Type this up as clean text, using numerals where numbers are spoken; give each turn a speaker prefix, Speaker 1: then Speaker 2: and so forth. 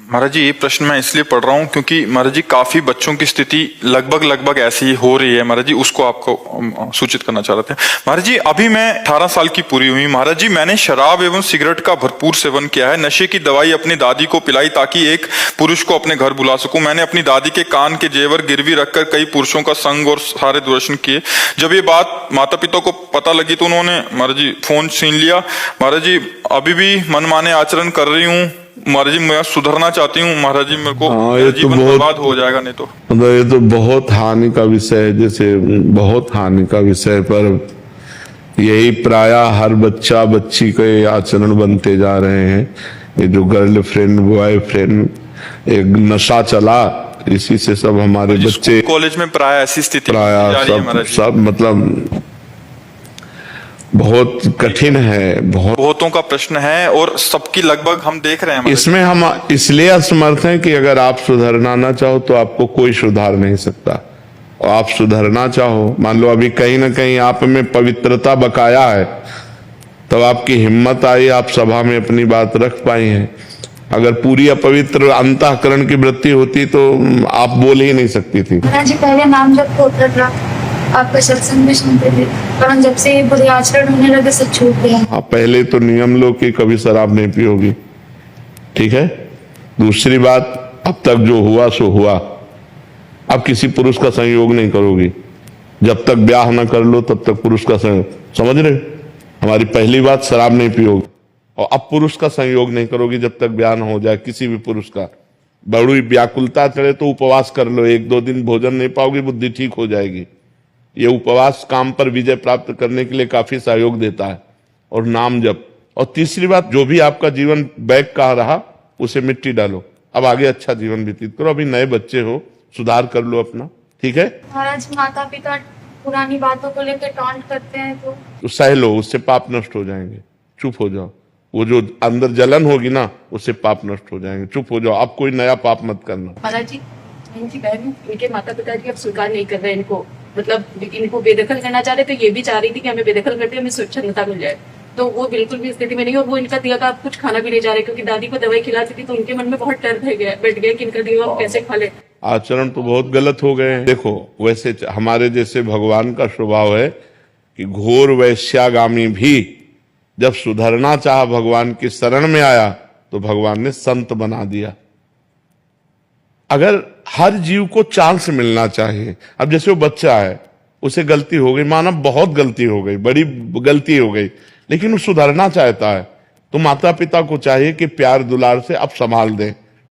Speaker 1: महाराज जी, ये प्रश्न मैं इसलिए पढ़ रहा हूँ क्योंकि महाराज जी काफी बच्चों की स्थिति लगभग ऐसी हो रही है महाराज जी, उसको आपको सूचित करना चाह रहे थे। महाराज जी, अभी मैं 18 साल की पूरी हुई महाराज जी, मैंने शराब एवं सिगरेट का भरपूर सेवन किया है। नशे की दवाई अपनी दादी को पिलाई ताकि एक पुरुष को अपने घर बुला सकूं। मैंने अपनी दादी के कान के जेवर गिरवी रखकर कई पुरुषों का संग और सारे दूरदर्शन किए। जब ये बात माता पिता को पता लगी तो उन्होंने महाराज जी फोन छीन लिया। महाराज जी, अभी भी मनमाने आचरण कर रही हूँ महाराज जी, मैं सुधरना चाहती हूँ महाराज जी, मेरे को मेरा जीवन बर्बाद हो जाएगा नहीं तो।
Speaker 2: मतलब ये तो बहुत हानि का विषय है, जैसे बहुत हानि का विषय, पर यही प्रायः हर बच्चा बच्ची के आचरण बनते जा रहे हैं। ये जो गर्लफ्रेंड बॉयफ्रेंड एक नशा चला, इसी से सब हमारे बच्चे
Speaker 1: कॉलेज में प्रायः ऐसी स्थिति
Speaker 2: सब मतलब बहुत कठिन है,
Speaker 1: बहुतों का प्रश्न है और सबकी लगभग हम देख रहे हैं।
Speaker 2: इसमें हम इसलिए असमर्थ हैं कि अगर आप सुधरना ना चाहो तो आपको कोई सुधार नहीं सकता। और आप सुधरना चाहो, मान लो अभी कहीं ना कहीं आप में पवित्रता बकाया है, तब आपकी हिम्मत आई, आप सभा में अपनी बात रख पाई हैं। अगर पूरी अपवित्र अंतःकरण की वृत्ति होती तो आप बोल ही नहीं सकती थी।
Speaker 3: जी पहले नाम जब होता था, आपका सत्संग में सुनते थे, पर जब से बुरे आचरण होने लगे सब छूट गया।
Speaker 2: आप पहले तो नियम लो कि कभी शराब नहीं पियोगी, ठीक है। दूसरी बात, अब तक जो हुआ सो हुआ, अब किसी पुरुष का संयोग नहीं करोगी। जब तक ब्याह ना कर लो तब तक पुरुष का संयोग, समझ रहे। हमारी पहली बात, शराब नहीं पियोगी, और अब पुरुष का संयोग नहीं करोगी जब तक ब्याह ना हो जाए किसी भी पुरुष का। बड़ी व्याकुलता चढ़े तो उपवास कर लो, 1-2 दिन भोजन नहीं पाओगी, बुद्धि ठीक हो जाएगी। ये उपवास काम पर विजय प्राप्त करने के लिए काफी सहयोग देता है। और नाम जप। और तीसरी बात, जो भी आपका जीवन बैक का रहा उसे मिट्टी डालो, अब आगे अच्छा जीवन व्यतीत करो। अभी नए बच्चे हो, सुधार कर लो अपना, ठीक है।
Speaker 3: महाराज, माता पिता पुरानी बातों को लेकर टॉन्ट करते हैं तो
Speaker 2: सह लो, उससे पाप नष्ट हो जाएंगे। चुप हो जाओ, वो जो अंदर जलन होगी ना, उससे पाप नष्ट हो जाएंगे। चुप हो जाओ, आप कोई नया पाप मत करना।
Speaker 4: महाराज जी, इनकी बहन, इनके माता पिता जी अब स्वीकार नहीं कर रहे इनको, मतलब इनको बेदखल करना चाह रहे, तो ये भी चाह रही थी कि हमें बेदखल करते हमें स्वच्छंदता मिल जाए, तो वो बिल्कुल भी स्थिति में नहीं। और वो इनका दिया का कुछ खाना भी नहीं जा रहे, क्योंकि दादी को दवाई खिलाती थी तो उनके मन में बहुत डर बैठ गया कि इनका दिया कैसे खा ले।
Speaker 2: आचरण तो बहुत गलत हो गए हैं। देखो, वैसे हमारे जैसे भगवान का स्वभाव है कि घोर वैश्यागामी भी जब सुधरना चाहा, भगवान की शरण में आया तो भगवान ने संत बना दिया। अगर हर जीव को चांस मिलना चाहिए। अब जैसे वो बच्चा है, उसे गलती हो गई, माना बहुत गलती हो गई, बड़ी गलती हो गई, लेकिन वो सुधरना चाहता है, तो माता पिता को चाहिए कि प्यार दुलार से अब संभाल दें।